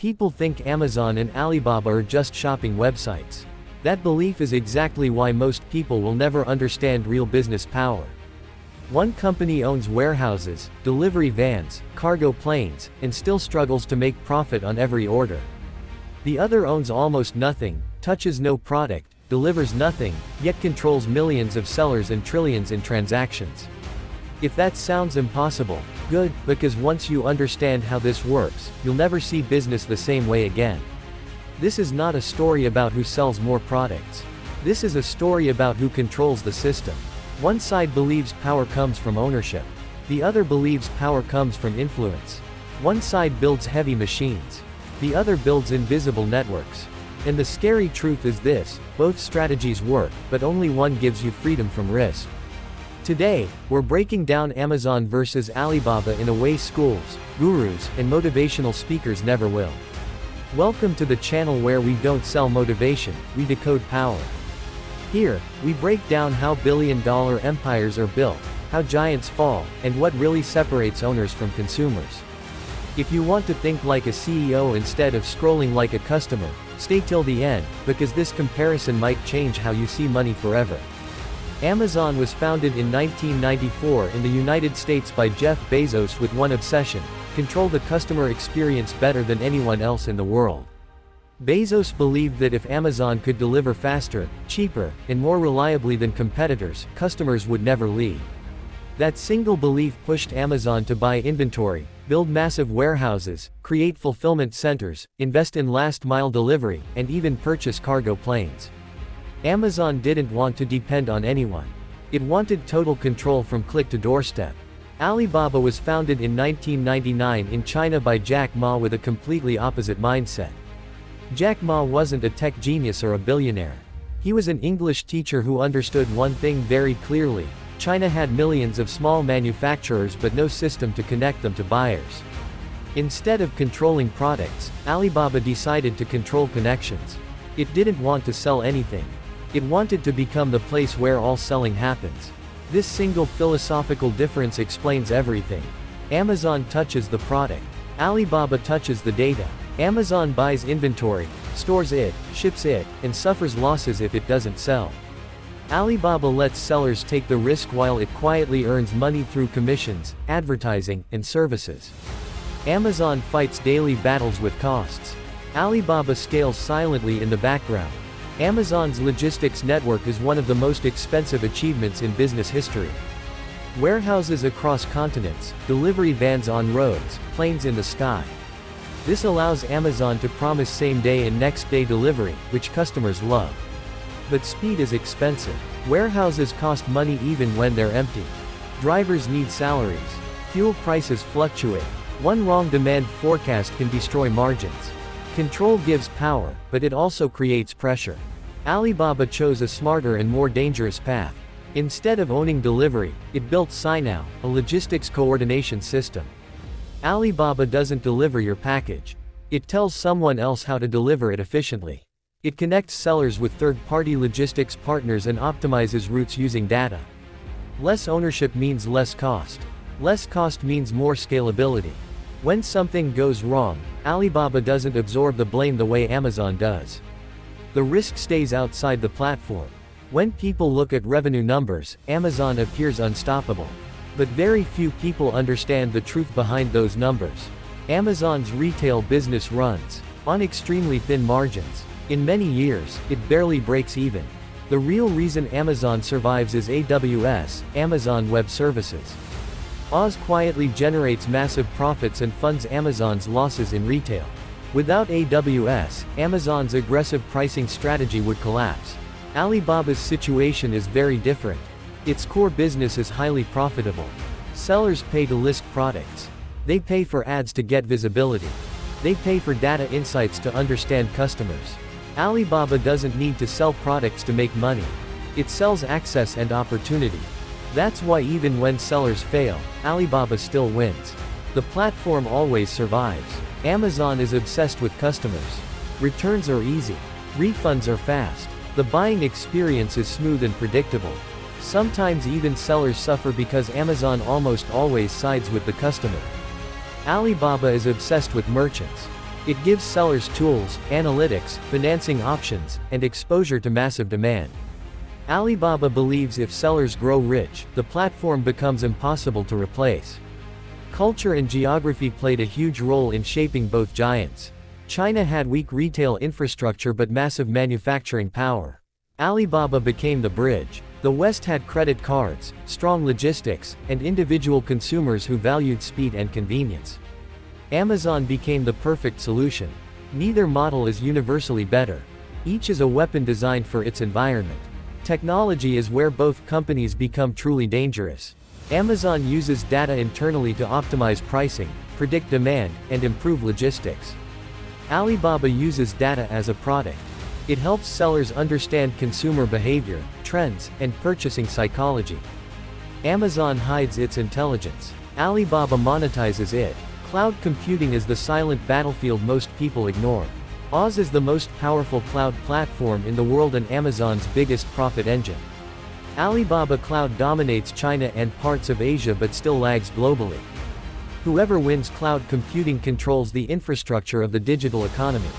People think Amazon and Alibaba are just shopping websites. That belief is exactly why most people will never understand real business power. One company owns warehouses, delivery vans, cargo planes, and still struggles to make profit on every order. The other owns almost nothing, touches no product, delivers nothing, yet controls millions of sellers and trillions in transactions. If that sounds impossible, good, because once you understand how this works, you'll never see business the same way again. This is not a story about who sells more products. This is a story about who controls the system. One side believes power comes from ownership. The other believes power comes from influence. One side builds heavy machines. The other builds invisible networks. And the scary truth is this: both strategies work, but only one gives you freedom from risk. Today, we're breaking down Amazon versus Alibaba in a way schools, gurus, and motivational speakers never will. Welcome to the channel where we don't sell motivation, we decode power. Here, we break down how billion-dollar empires are built, how giants fall, and what really separates owners from consumers. If you want to think like a CEO instead of scrolling like a customer, stay till the end, because this comparison might change how you see money forever. Amazon was founded in 1994 in the United States by Jeff Bezos with one obsession: control the customer experience better than anyone else in the world. Bezos believed that if Amazon could deliver faster, cheaper, and more reliably than competitors, customers would never leave. That single belief pushed Amazon to buy inventory, build massive warehouses, create fulfillment centers, invest in last-mile delivery, and even purchase cargo planes. Amazon didn't want to depend on anyone. It wanted total control from click to doorstep. Alibaba was founded in 1999 in China by Jack Ma with a completely opposite mindset. Jack Ma wasn't a tech genius or a billionaire. He was an English teacher who understood one thing very clearly: China had millions of small manufacturers but no system to connect them to buyers. Instead of controlling products, Alibaba decided to control connections. It didn't want to sell anything. It wanted to become the place where all selling happens. This single philosophical difference explains everything. Amazon touches the product. Alibaba touches the data. Amazon buys inventory, stores it, ships it, and suffers losses if it doesn't sell. Alibaba lets sellers take the risk while it quietly earns money through commissions, advertising, and services. Amazon fights daily battles with costs. Alibaba scales silently in the background. Amazon's logistics network is one of the most expensive achievements in business history. Warehouses across continents, delivery vans on roads, planes in the sky. This allows Amazon to promise same-day and next-day delivery, which customers love. But speed is expensive. Warehouses cost money even when they're empty. Drivers need salaries. Fuel prices fluctuate. One wrong demand forecast can destroy margins. Control gives power, but it also creates pressure. Alibaba chose a smarter and more dangerous path. Instead of owning delivery, it built Sinow, a logistics coordination system. Alibaba doesn't deliver your package. It tells someone else how to deliver it efficiently. It connects sellers with third-party logistics partners and optimizes routes using data. Less ownership means less cost. Less cost means more scalability. When something goes wrong, Alibaba doesn't absorb the blame the way Amazon does. The risk stays outside the platform. When people look at revenue numbers, Amazon appears unstoppable. But very few people understand the truth behind those numbers. Amazon's retail business runs on extremely thin margins. In many years, it barely breaks even. The real reason Amazon survives is AWS, Amazon Web Services. Oz quietly generates massive profits and funds Amazon's losses in retail. Without AWS, Amazon's aggressive pricing strategy would collapse. Alibaba's situation is very different. Its core business is highly profitable. Sellers pay to list products. They pay for ads to get visibility. They pay for data insights to understand customers. Alibaba doesn't need to sell products to make money. It sells access and opportunity. That's why even when sellers fail, Alibaba still wins. The platform always survives. Amazon is obsessed with customers. Returns are easy. Refunds are fast. The buying experience is smooth and predictable. Sometimes even sellers suffer because Amazon almost always sides with the customer. Alibaba is obsessed with merchants. It gives sellers tools, analytics, financing options, and exposure to massive demand. Alibaba believes if sellers grow rich, the platform becomes impossible to replace. Culture and geography played a huge role in shaping both giants. China had weak retail infrastructure but massive manufacturing power. Alibaba became the bridge. The West had credit cards, strong logistics, and individual consumers who valued speed and convenience. Amazon became the perfect solution. Neither model is universally better. Each is a weapon designed for its environment. Technology is where both companies become truly dangerous. Amazon uses data internally to optimize pricing, predict demand, and improve logistics. Alibaba uses data as a product. It helps sellers understand consumer behavior, trends, and purchasing psychology. Amazon hides its intelligence. Alibaba monetizes it. Cloud computing is the silent battlefield most people ignore. Oz is the most powerful cloud platform in the world and Amazon's biggest profit engine. Alibaba Cloud dominates China and parts of Asia but still lags globally. Whoever wins cloud computing controls the infrastructure of the digital economy.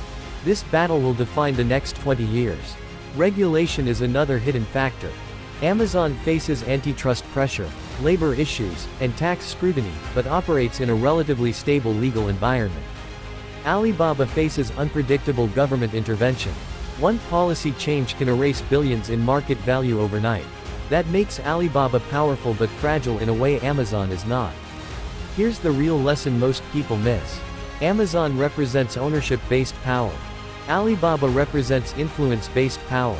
This battle will define the next 20 years. Regulation is another hidden factor. Amazon faces antitrust pressure, labor issues, and tax scrutiny, but operates in a relatively stable legal environment. Alibaba faces unpredictable government intervention. One policy change can erase billions in market value overnight. That makes Alibaba powerful but fragile in a way Amazon is not. Here's the real lesson most people miss. Amazon represents ownership-based power. Alibaba represents influence-based power.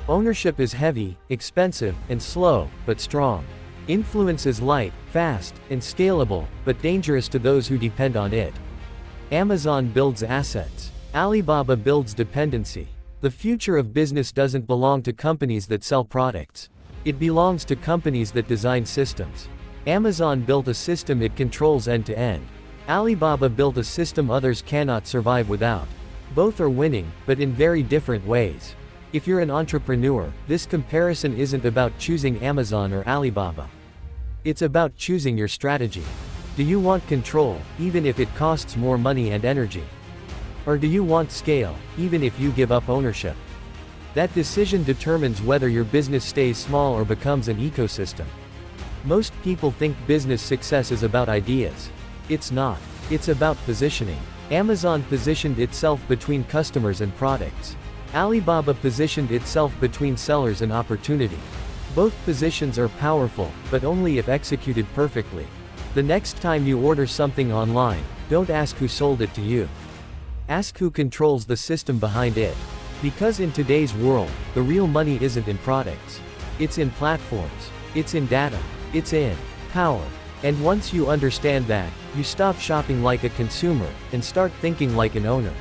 Ownership is heavy, expensive, and slow, but strong. Influence is light, fast, and scalable, but dangerous to those who depend on it. Amazon builds assets. Alibaba builds dependency. The future of business doesn't belong to companies that sell products. It belongs to companies that design systems. Amazon built a system it controls end to end. Alibaba built a system others cannot survive without. Both are winning, but in very different ways. If you're an entrepreneur, this comparison isn't about choosing Amazon or Alibaba. It's about choosing your strategy. Do you want control, even if it costs more money and energy? Or do you want scale, even if you give up ownership? That decision determines whether your business stays small or becomes an ecosystem. Most people think business success is about ideas. It's not. It's about positioning. Amazon positioned itself between customers and products. Alibaba positioned itself between sellers and opportunity. Both positions are powerful, but only if executed perfectly. The next time you order something online, don't ask who sold it to you. Ask who controls the system behind it. Because in today's world, the real money isn't in products. It's in platforms. It's in data. It's in power. And once you understand that, you stop shopping like a consumer, and start thinking like an owner.